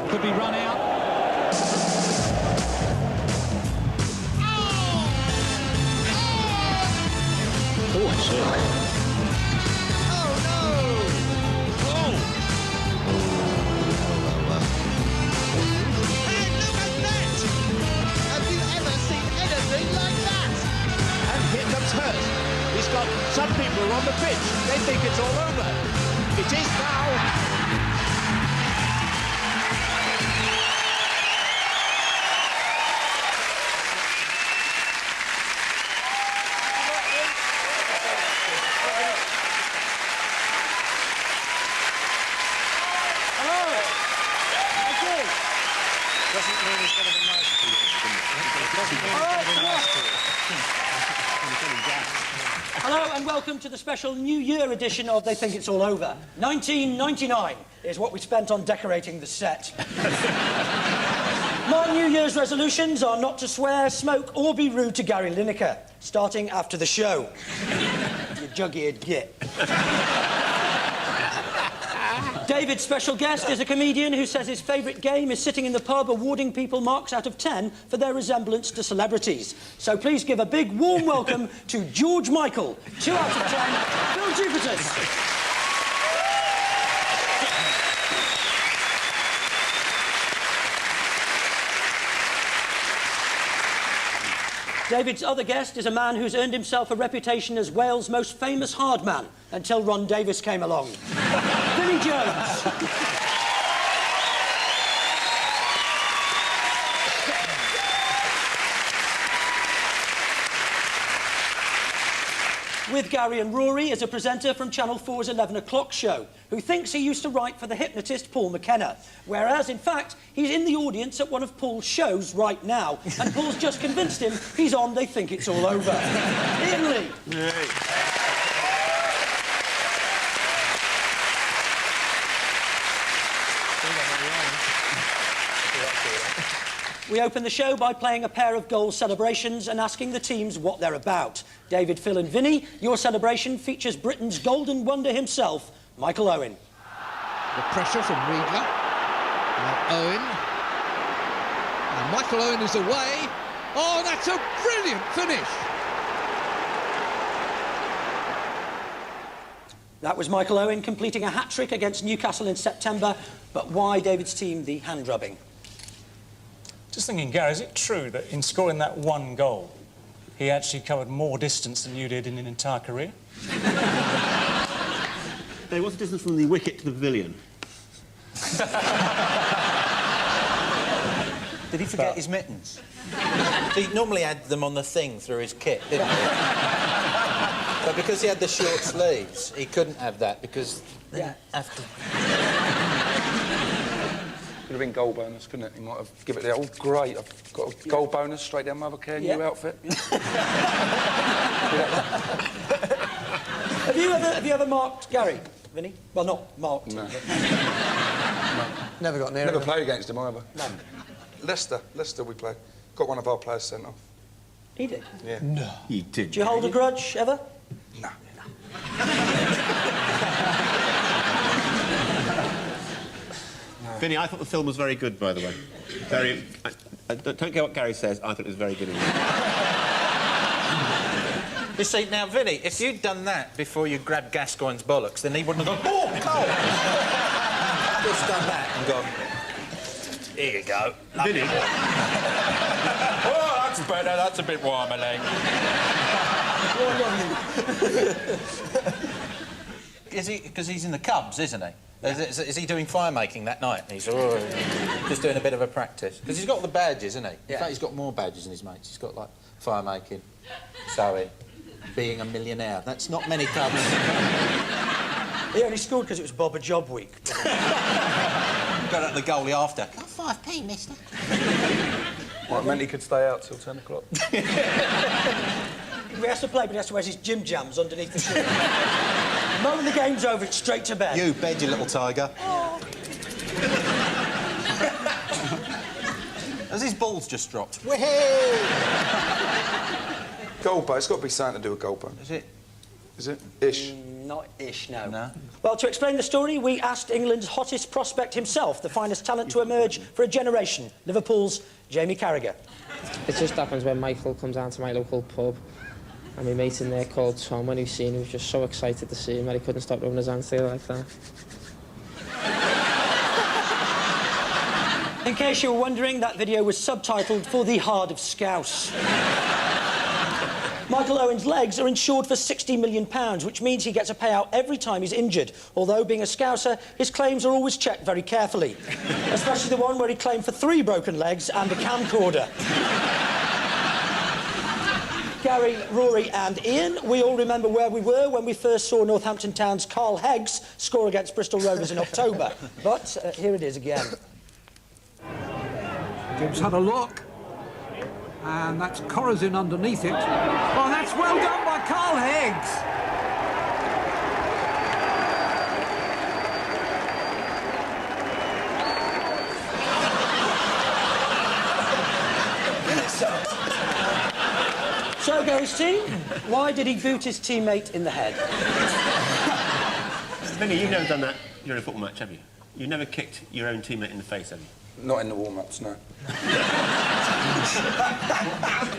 Could be run out. Oh, I see. Oh, no! Oh! Hey, look at that! Have you ever seen anything like that? And here comes Hurt. He's got some people on the pitch. They think it's all over. It is now. Doesn't mean he's going to be nice to people. Doesn't mean he's going to be nice to you. Hello and welcome to the special New Year edition of They Think It's All Over. 1999 is what we spent on decorating the set. My New Year's resolutions are not to swear, smoke or be rude to Gary Lineker, starting after the show. You jug-eared git. David's special guest is a comedian who says his favourite game is sitting in the pub awarding people marks out of 10 for their resemblance to celebrities. So please give a big warm welcome to George Michael. 2 out of 10, Phil Jupitus. David's other guest is a man who's earned himself a reputation as Wales' most famous hard man until Ron Davis came along. Vinnie Jones. With Gary and Rory is a presenter from Channel 4's 11 o'clock show who thinks he used to write for the hypnotist Paul McKenna, whereas, in fact, he's in the audience at one of Paul's shows right now, and Paul's just convinced him he's on They Think It's All Over. Iain Lee. We open the show by playing a pair of goal celebrations and asking the teams what they're about. David, Phil and Vinnie, your celebration features Britain's golden wonder himself, Michael Owen. The pressure from Riegler. Now Owen. And Michael Owen is away. Oh, that's a brilliant finish. That was Michael Owen completing a hat-trick against Newcastle in September. But why David's team the hand-rubbing? Just thinking, Gary, is it true that in scoring that one goal, he actually covered more distance than you did in an entire career? Hey, what's the distance from the wicket to the pavilion? Did he forget his mittens? He normally had them on the thing through his kit, didn't he? But because he had the short sleeves, he couldn't have that because they have to... Could have been goal bonus, couldn't it? He might have given it there. Oh, great, I've got a goal bonus straight down Mother Care, new outfit. Have you ever marked Gary, Vinnie? Well, not marked him, No. but... Never got near Never him. played against him either. No. Leicester we played. Got one of our players sent off. He did? Yeah. No. He did. Do you hold a grudge, ever? No. Vinnie, I thought the film was very good, by the way. Very... I don't care what Gary says, I thought it was very good. You see, now, Vinnie, if you'd done that before you grabbed Gascoigne's bollocks, then he wouldn't have gone, oh, goal! Just done that and gone, here you go. Vinnie? Oh, that's better. That's a bit warmer, leg. Is he... Because he's in the Cubs, isn't he? Is he doing fire-making that night? He's just doing a bit of a practice. Because he's got all the badges, isn't he? In fact, he's got more badges than his mates. He's got, like, fire-making, sewing, being a millionaire. That's not many Cubs. He only scored because it was Bob a Job week. Got at the goalie after. Got 5p, mister. Well, it meant he could stay out till 10 o'clock. He has to play, but he has to wear his gym jams underneath the shirt. The moment the game's over, it's straight to bed. You bed, you little tiger. Oh. Has his balls just dropped? Woohoo! Goal bonus. It's got to be something to do with goal bonus. Is it? Is it? Ish. Not ish, no. No. Well, to explain the story, we asked England's hottest prospect himself, the finest talent to emerge for a generation, Liverpool's Jamie Carragher. It just happens when Michael comes down to my local pub, and my mate in there called Tom, when he seen him, he was just so excited to see him that he couldn't stop rubbing his hands together like that. In case you were wondering, that video was subtitled For the Heart of Scouse. Michael Owen's legs are insured for £60 million, which means he gets a payout every time he's injured. Although, being a Scouser, his claims are always checked very carefully. Especially the one where he claimed for 3 broken legs and a camcorder. Gary, Rory and Ian, we all remember where we were when we first saw Northampton Town's Carl Heggs score against Bristol Rovers in October. But here it is again. Gibbs had a look, and that's Corazin underneath it. Oh, that's well done by Carl Heggs. So, Gary's team, why did he boot his teammate in the head? Vinny, you've never done that during a football match, have you? You've never kicked your own teammate in the face, have you? Not in the warm-ups, no.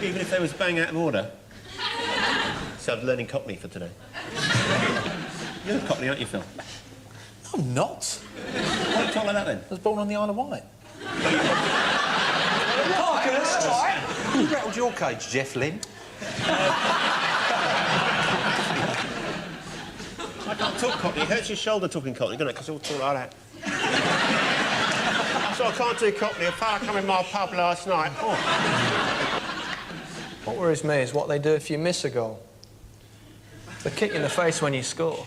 Even if they was bang out of order. So I'm learning Cockney for today. You're Cockney, aren't you, Phil? No, I'm not. Why do you talk like that, then? I was born on the Isle of Wight. Parkhurst! You rattled your cage, Jeff Lynn. I can't talk Cockney. It hurts your shoulder talking Cockney, doesn't it? Because you'll talk like that. So I can't do Cockney. A fella come in my pub last night. Oh. What worries me is what they do if you miss a goal. They kick you in the face when you score.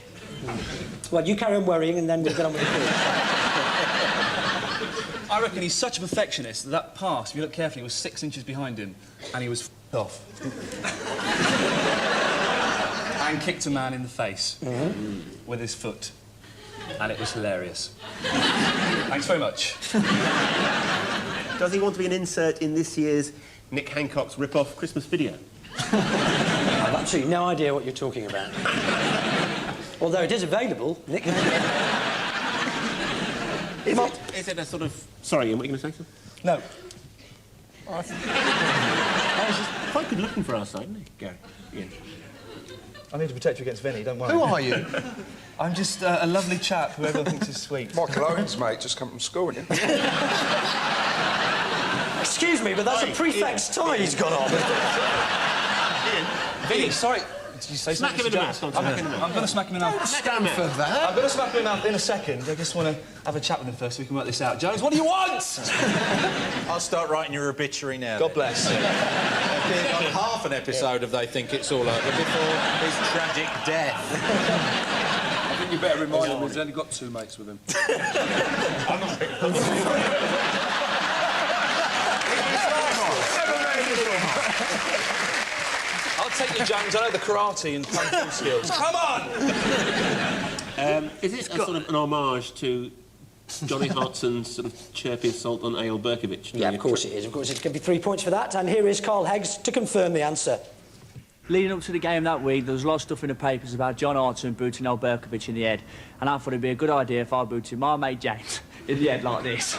Well, you carry on worrying and then we'll get on with the quiz. I reckon he's such a perfectionist that that pass, if you look carefully, was 6 inches behind him and he was off. And kicked a man in the face with his foot. And it was hilarious. Thanks very much. Does he want to be an insert in this year's Nick Hancock's rip-off Christmas video? I've absolutely no idea what you're talking about. Although it is available, Nick. Is it a sort of... Sorry, Ian, what were you going to say, sir? No. I was just quite good looking for our side, isn't he, Gary? Ian. I need to protect you against Vinny, don't worry. Who are you? I'm just a lovely chap who everyone thinks is sweet. Michael Owen's mate just come from school, isn't he? Excuse me, but that's a prefect's tie he's got on. Vinny, sorry. Did you say Smack him in the mouth. I'm going to smack him in the mouth. Damn it. I'm going to smack him in the mouth in a second. I just want to have a chat with him first so we can work this out. Jones, what do you want? I'll start writing your obituary now. God bless. On half an episode of They Think It's All Over before his tragic death. I think you better remind him he's only got 2 mates with him. I'll take you, Jones. I know the karate and kung fu skills. Come on! Is this a sort of an homage to Johnny Hartson's sort of chirpy assault on Iain Berkovic? Yeah, of course it is. Of course, it's going to be 3 points for that. And here is Carl Heggs to confirm the answer. Leading up to the game that week, there was a lot of stuff in the papers about John Hartson booting old Berkovic in the head, and I thought it'd be a good idea if I booted my mate James in the head like this.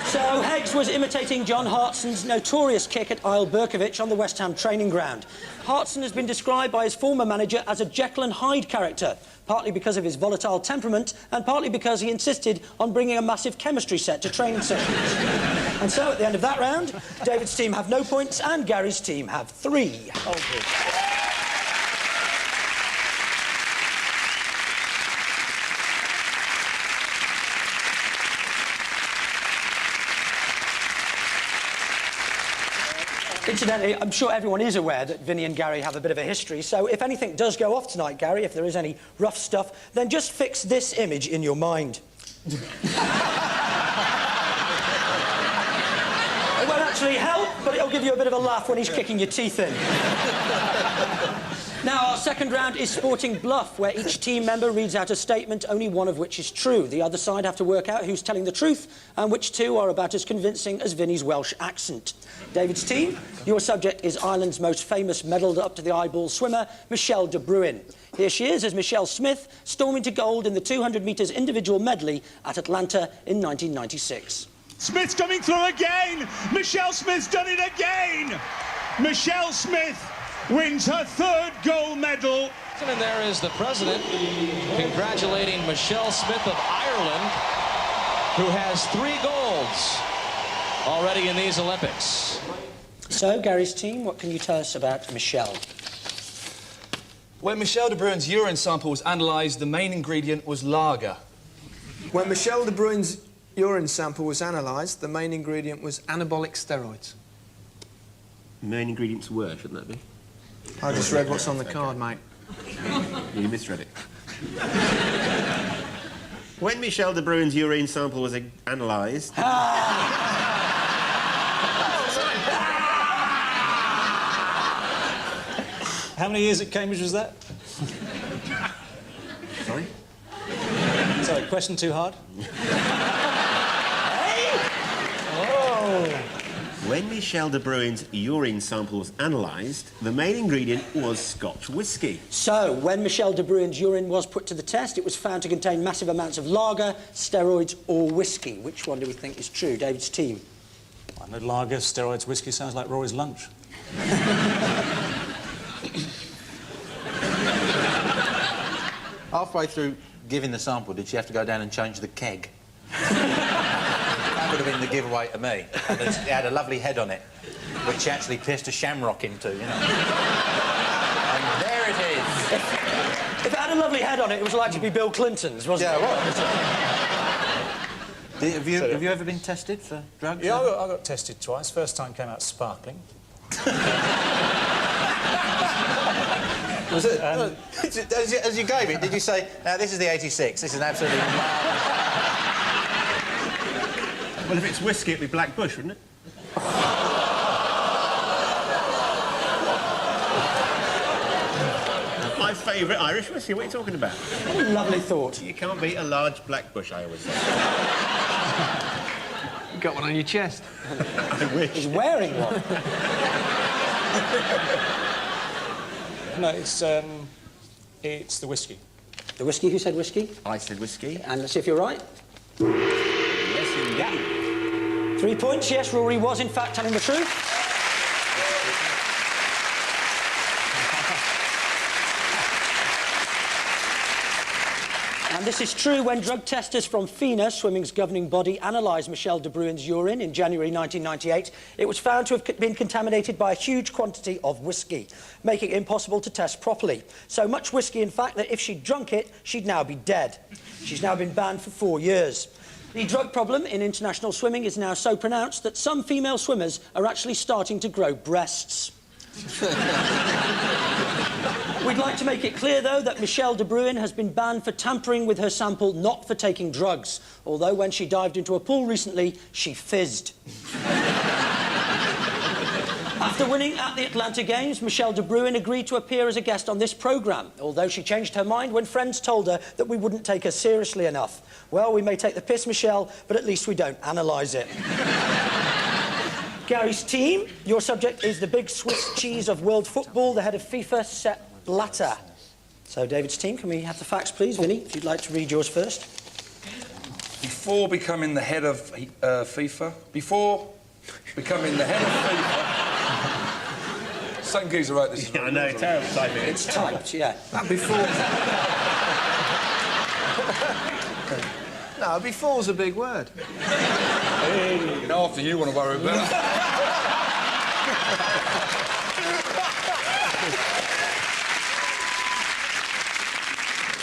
So Heggs was imitating John Hartson's notorious kick at Iain Berkovic on the West Ham training ground. Hartson has been described by his former manager as a Jekyll and Hyde character, partly because of his volatile temperament and partly because he insisted on bringing a massive chemistry set to training sessions. And so, at the end of that round, David's team have no points and Gary's team have 3. Incidentally, I'm sure everyone is aware that Vinny and Gary have a bit of a history, so if anything does go off tonight, Gary, if there is any rough stuff, then just fix this image in your mind. It won't actually help, but it'll give you a bit of a laugh when he's kicking your teeth in. Now, our second round is Sporting Bluff, where each team member reads out a statement, only one of which is true. The other side have to work out who's telling the truth and which two are about as convincing as Vinny's Welsh accent. David's team, your subject is Ireland's most famous medalled up-to-the-eyeball swimmer, Michelle de Bruin. Here she is as Michelle Smith, storming to gold in the 200 metres individual medley at Atlanta in 1996. Smith's coming through again. Michelle Smith's done it again. Michelle Smith wins her third gold medal. And there is the president congratulating Michelle Smith of Ireland, who has 3 golds already in these Olympics. So, Gary's team, what can you tell us about Michelle? When Michelle de Bruin's urine sample was analysed, the main ingredient was lager. When Michelle de Bruin's urine sample was analysed, the main ingredient was anabolic steroids. Main ingredients were, shouldn't that be? I just read what's on the card, mate. You misread it. When Michelle de Bruin's urine sample was analysed... How many years at Cambridge was that? Sorry? Sorry, question too hard? When Michelle de Bruin's urine sample was analysed, the main ingredient was Scotch whisky. So, when Michelle de Bruin's urine was put to the test, it was found to contain massive amounts of lager, steroids or whiskey. Which one do we think is true? David's team. I know lager, steroids, whiskey sounds like Rory's lunch. Halfway through giving the sample, did she have to go down and change the keg? That would have been the giveaway to me. And it had a lovely head on it, which she actually pierced a shamrock into, you know. And there it is. If it had a lovely head on it, it was like to be Bill Clinton's, wasn't it? Yeah, have you ever been tested for drugs? Yeah, I got tested twice. First time came out sparkling. Was it? As you gave it, did you say, now, this is the 86, this is absolutely... Well, if it's whiskey, it'd be Black Bush, wouldn't it? My favourite Irish whiskey, what are you talking about? What a lovely thought. You can't beat a large Black Bush, I always say. You got one on your chest. I wish. He's wearing one. No, it's the whiskey. The whiskey? Who said whiskey? I said whiskey. And let's see if you're right. Yes, indeed. Yeah. 3 points, yes, Rory was in fact telling the truth. And this is true. When drug testers from FINA, swimming's governing body, analysed Michelle de Bruin's urine in January 1998, it was found to have been contaminated by a huge quantity of whiskey, making it impossible to test properly. So much whiskey, in fact, that if she'd drunk it, she'd now be dead. She's now been banned for 4 years. The drug problem in international swimming is now so pronounced that some female swimmers are actually starting to grow breasts. We'd like to make it clear, though, that Michelle de Bruin has been banned for tampering with her sample, not for taking drugs, although when she dived into a pool recently, she fizzed. After winning at the Atlanta Games, Michelle de Bruin agreed to appear as a guest on this programme, although she changed her mind when friends told her that we wouldn't take her seriously enough. Well, we may take the piss, Michelle, but at least we don't analyse it. Gary's team, your subject is the big Swiss cheese of world football, the head of FIFA, Sepp Blatter. So, David's team, can we have the facts, please? Vinny, if you'd like to read yours first. Before becoming the head of FIFA... Before becoming the head of FIFA... Some geezer wrote this. Yeah, I know, terrible typing. It's typed, yeah. That before... No, before's a big word. Hey, you know, after you want to worry about it.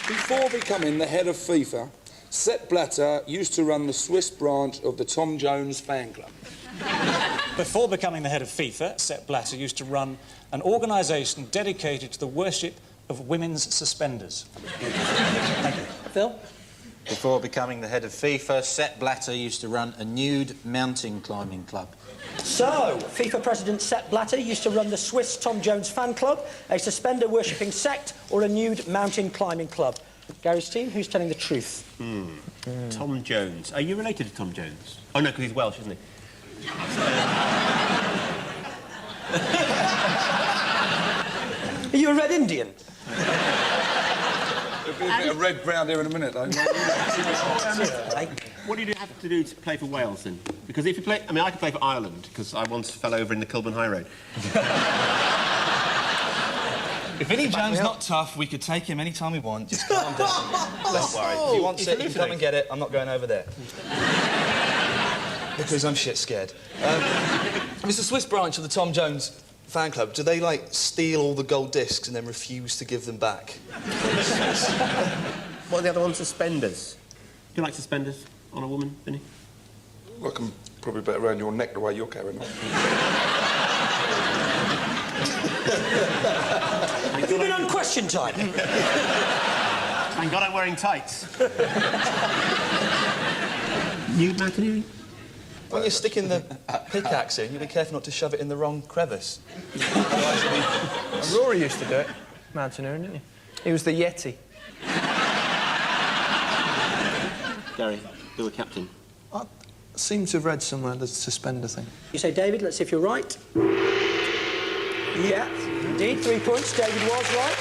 Before becoming the head of FIFA, Sepp Blatter used to run the Swiss branch of the Tom Jones fan club. Before becoming the head of FIFA, Sepp Blatter used to run an organisation dedicated to the worship of women's suspenders. Thank you. Phil? Before becoming the head of FIFA, Sepp Blatter used to run a nude mountain climbing club. So, FIFA President Sepp Blatter used to run the Swiss Tom Jones fan club, a suspender-worshipping sect, or a nude mountain climbing club. Gary's team, who's telling the truth? Tom Jones. Are you related to Tom Jones? Oh, no, because he's Welsh, isn't he? Are you a Red Indian? There'll be a bit of red round here in a minute, though. What do you have to do to play for Wales, then? Because if you play... I mean, I could play for Ireland, because I once fell over in the Kilburn High Road. If Vinnie Jones not tough, we could take him any time we want. Just calm down. Don't worry. If you want it, you can come and get it. I'm not going over there. Because I'm shit scared. It's the Swiss branch of the Tom Jones fan club. Do they, like, steal all the gold discs and then refuse to give them back? What are the other ones? Suspenders. Do you like suspenders on a woman, Vinny? Well, I can probably better around your neck the way you're carrying on. Have you been on Question Time? Thank God I'm wearing tights. Nude mountaineering? When you're sticking the pickaxe in, you be careful not to shove it in the wrong crevice. Rory used to do it, mountaineering, didn't he? He was the Yeti. Gary, you're the captain. I seem to have read somewhere the suspender thing. You say, David, let's see if you're right. Yeah, indeed, 3 points. David was right.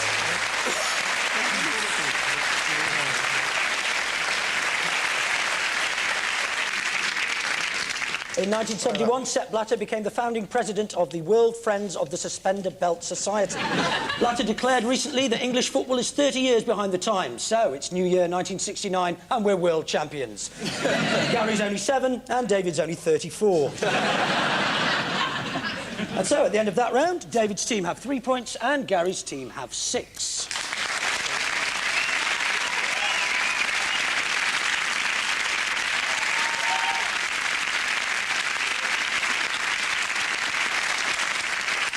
In 1971, Sepp Blatter became the founding president of the World Friends of the Suspender Belt Society. Blatter declared recently that English football is 30 years behind the times, so it's New Year 1969 and we're world champions. Gary's only 7 and David's only 34. And so, at the end of that round, David's team have 3 points and Gary's team have 6.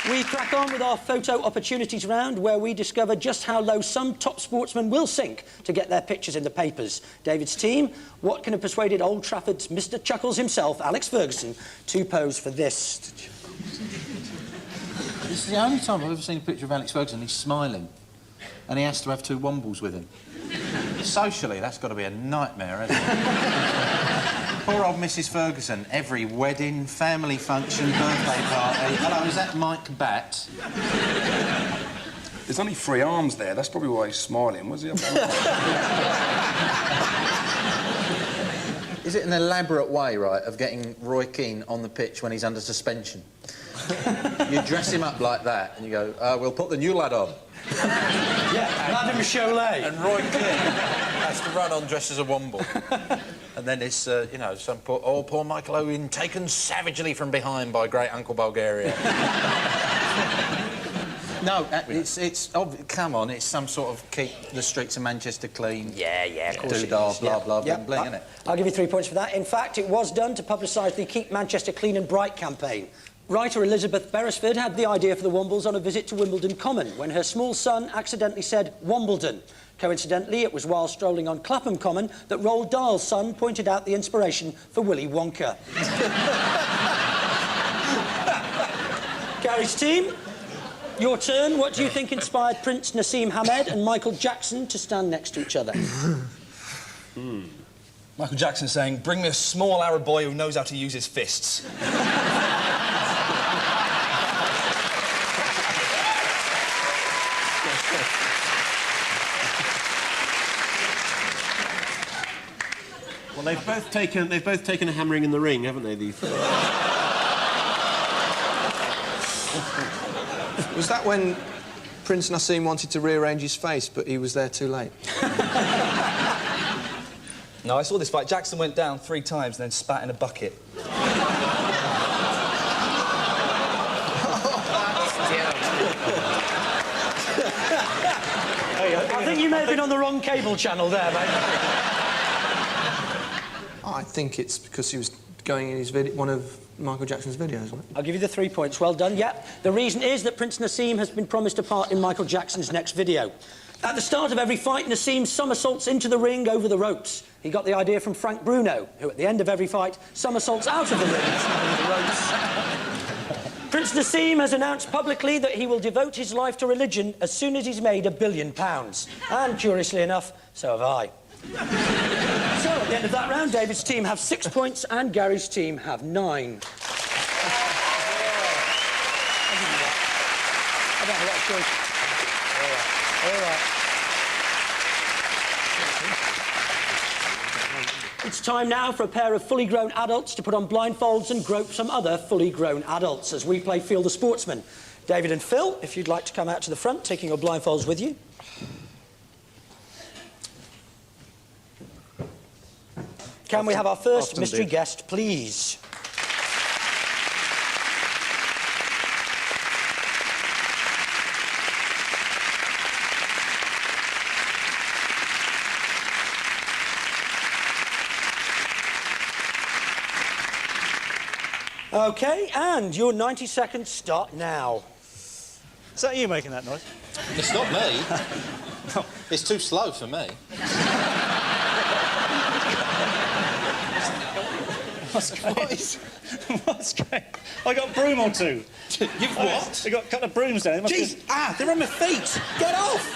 We crack on with our photo opportunities round, where we discover just how low some top sportsmen will sink to get their pictures in the papers. David's team, what can have persuaded Old Trafford's Mr. Chuckles himself, Alex Ferguson, to pose for this? This is the only time I've ever seen a picture of Alex Ferguson. He's smiling, and he has to have 2 wombles with him. Socially, that's got to be a nightmare, hasn't it? Poor old Mrs. Ferguson. Every wedding, family function, birthday party. Hello, is that Mike Batt? There's only 3 arms there. That's probably why he's smiling. Was he? Is it an elaborate way, right, of getting Roy Keane on the pitch when he's under suspension? You dress him up like that, and you go, we'll put the new lad on. Yeah, Madame Cholet. And Roy Keane has to run on dressed as a womble. And then it's, you know, some poor Michael Owen taken savagely from behind by great Uncle Bulgaria. No, come on, it's some sort of keep the streets of Manchester clean. Yeah, of course it doodah, is. blah, blah, bling, bling, innit? I'll give you 3 points for that. In fact, it was done to publicise the Keep Manchester Clean and Bright campaign. Writer Elizabeth Beresford had the idea for the Wombles on a visit to Wimbledon Common when her small son accidentally said Wombledon. Coincidentally, it was while strolling on Clapham Common that Roald Dahl's son pointed out the inspiration for Willy Wonka. Gary's team, your turn. What do you think inspired Prince Nassim Hamed and Michael Jackson to stand next to each other? Michael Jackson saying, bring me a small Arab boy who knows how to use his fists. Well, they've both taken a hammering in the ring, haven't they? These. Was that when Prince Nassim wanted to rearrange his face, but he was there too late? No, I saw this fight. Jackson went down 3 times and then spat in a bucket. I think you may have been on the wrong cable channel there, mate. I think it's because he was going in his one of Michael Jackson's videos, wasn't it? I'll give you the 3 points. Well done, yeah. The reason is that Prince Nassim has been promised a part in Michael Jackson's next video. At the start of every fight, Nassim somersaults into the ring over the ropes. He got the idea from Frank Bruno, who at the end of every fight somersaults out of the ring. Prince Nassim has announced publicly that he will devote his life to religion as soon as he's made £1 billion. And, curiously enough, so have I. So, at the end of that round, David's team have 6 points and Gary's team have 9. I don't have a lot of choice. All right. It's time now for a pair of fully grown adults to put on blindfolds and grope some other fully grown adults as we play Field the Sportsman. David and Phil, if you'd like to come out to the front, taking your blindfolds with you. Can we have our first mystery guest, please? OK, and your 90 seconds start now. Is that you making that noise? It's not me. It's too slow for me. What's going? I got a broom or two. You've what? I got a couple of brooms down. Jeez, they're on my feet. Get off!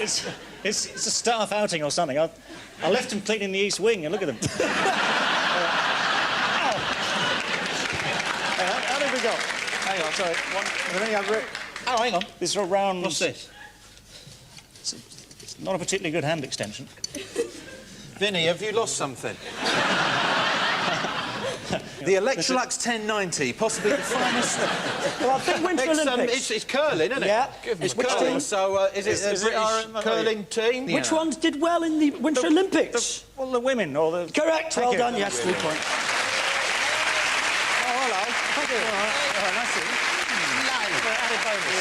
It's a staff outing or something. I left them cleaning the east wing and look at them. How many have we got? Hang on, sorry. Oh, hang on. This is a round... What's this? It's not a particularly good hand extension. Vinny, have you lost something? The Electrolux 1090, possibly the finest... Well, I think Winter Olympics... It's curling, isn't it? Yeah. It's curling, so is it a British curling team? Which ones did well in the Winter Olympics? Well, the women or the... Correct, well done, yes, 3 points. Oh, hello. Thank you. All right, that's it. Added bonus.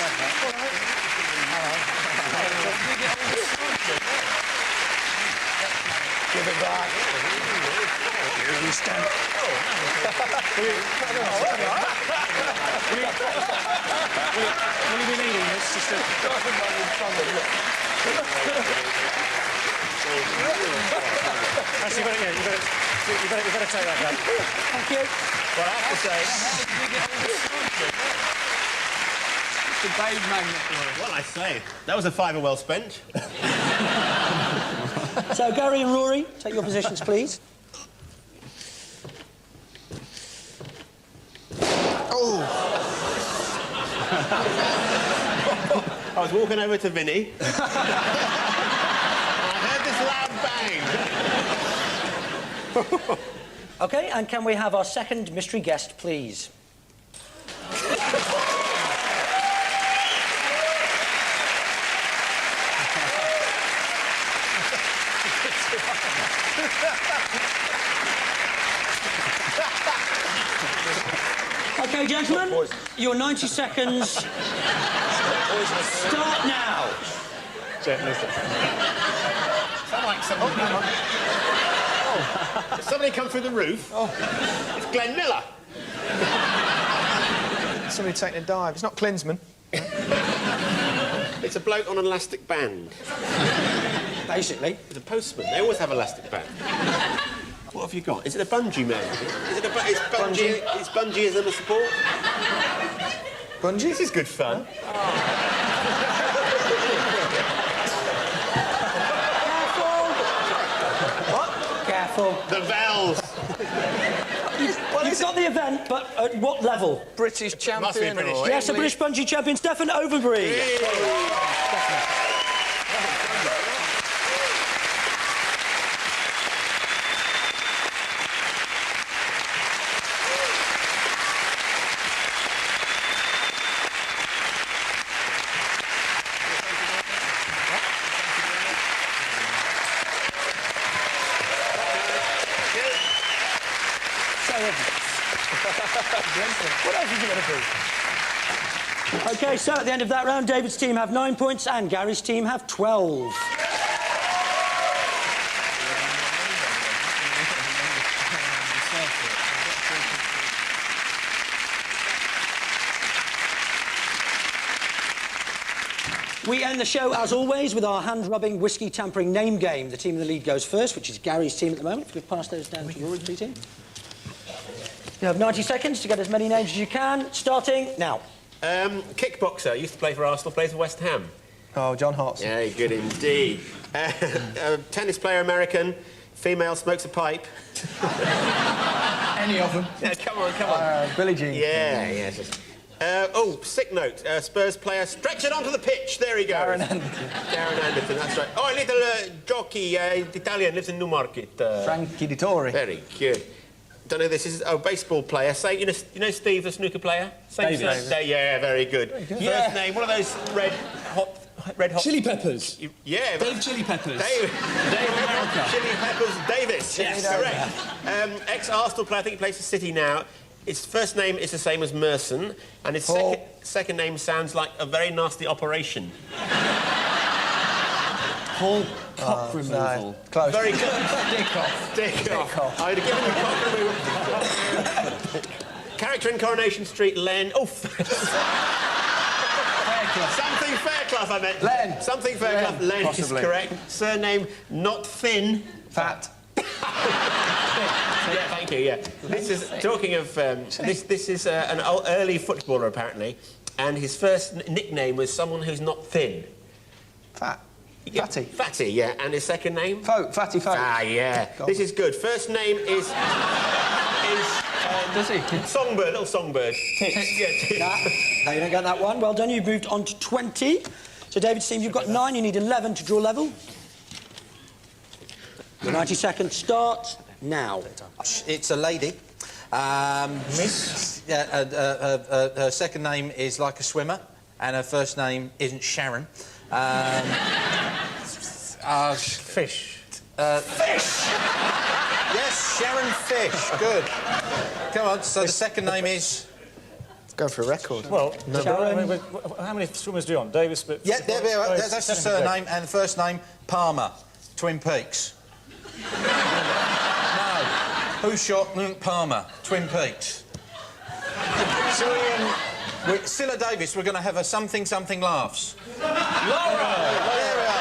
Give it back. Here we stand. Will you be needing this? Just Actually, you better take that back. Thank you. Well, I have to say... The Babe magnet. Well, I say, that was a fiver well spent. So, Gary and Rory, take your positions, please. Oh! I was walking over to Vinny. I heard this loud bang. OK, and can we have our second mystery guest, please? OK, gentlemen, your 90 seconds start now. Sound like somebody... Did somebody come through the roof? Oh. It's Glenn Miller. Somebody taking a dive. It's not Klinsman. It's a bloke on an elastic band. Basically. It's a postman. They always have elastic band. What have you got? Is it a bungee man? Is it it's bungee? It's bungee as a support? Bungee? This is good fun. Careful. The bells. You've got the event, but at what level? British champion. Must be British. Yes, a British bungee champion, Stephen Overbury. What else is it going to be? OK, so at the end of that round, David's team have 9 points and Gary's team have 12. We end the show, as always, with our hand-rubbing, whiskey-tampering name game. The team in the lead goes first, which is Gary's team at the moment. If you could pass those down to Rory's team. You have 90 seconds to get as many names as you can, starting now. Kickboxer, used to play for Arsenal, plays for West Ham. Oh, John Hartson. Yeah, good indeed. Tennis player, American, female, smokes a pipe. Any of them? Yeah, come on. Billie Jean. Yeah, yes. Sick note. Spurs player, stretch it onto the pitch. There he goes. Darren Anderton. Darren Anderton, that's right. Oh, a little jockey, Italian, lives in Newmarket. Frankie Dettori. Very good. Don't know who this is. Oh, baseball player. Say, you know Steve, the snooker player? Davis. Yeah, very good. Yeah. First name, one of those red hot... Chili Peppers. Yeah. Dave Chili Peppers. Dave Chili Peppers Davis. Yes, correct. Ex-Arsenal player, I think he plays for City now. His first name is the same as Merson, and his second name sounds like a very nasty operation. Paul Cock removal. No. Close. Very good. Dick off. I would have given him cock removal. Character in Coronation Street, Len. Oh, something Fairclough, I meant. Len. Something Fairclough. Len is correct. Surname, not Finn. Fat. Yeah, thank you, yeah. This is, talking of, this is an early footballer, apparently, and his first nickname was someone who's not thin. Fat. Yeah, Fatty. Fatty, yeah. And his second name? Fatty Folk. Ah, yeah. This is good. First name is... Does he? Songbird, little songbird. Tits. Yeah, Tits. No, you don't get that one. Well done, you've moved on to 20. So, David's team, you've got 9, you need 11 to draw level. Your 90 seconds start now. It's a lady. Miss? Yeah, her second name is like a swimmer, and her first name isn't Sharon. Fish. Fish! Yes, Sharon Fish. Good. Come on, so the second name is... Let's go for a record. Well, how many swimmers do you want? Davis, but... Yeah, that's the surname, and the first name, Palmer. Twin Peaks. No. Who shot Palmer? Twin Peaks. Scylla Davis, we're going to have a something laughs. Laura! There we are.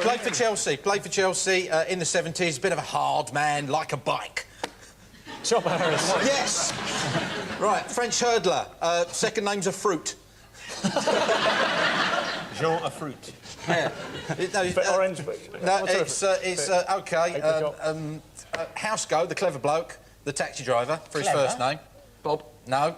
Played for Chelsea. Played for Chelsea in the 70s. Bit of a hard man, like a bike. Chop Harris. Yes. Right, French hurdler. Second name's a fruit. Jean a fruit. Yeah. Orange. No, it's OK. Housego, the clever bloke, the taxi driver, for his first name. Bob. No.